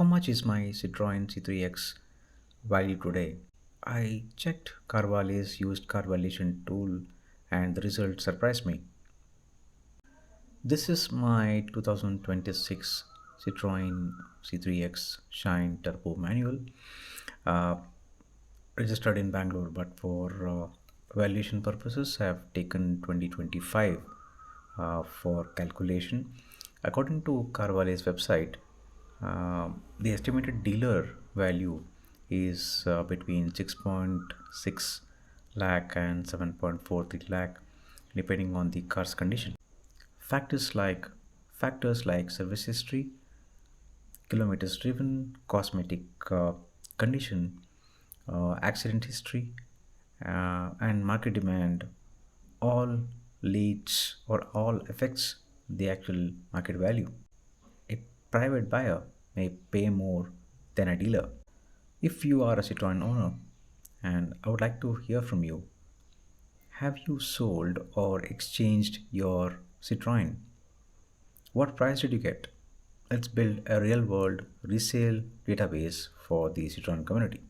How much is my Citroen C3X value today? I checked Carwale's used car valuation tool and the result surprised me. This is my 2026 Citroen C3X Shine Turbo Manual, uh, registered in Bangalore, but for valuation purposes, I have taken 2025 for calculation. According to Carvale's website, the estimated dealer value is between 6.6 lakh and 7.43 lakh, depending on the car's condition. Factors like factors like service history, kilometers driven, cosmetic condition, accident history, and market demand all leads or all affects the actual market value. A private buyer may pay more than a dealer. If you are a Citroen owner, and I would like to hear from you, have you sold or exchanged your Citroen? What price did you get? Let's build a real world resale database for the Citroen community.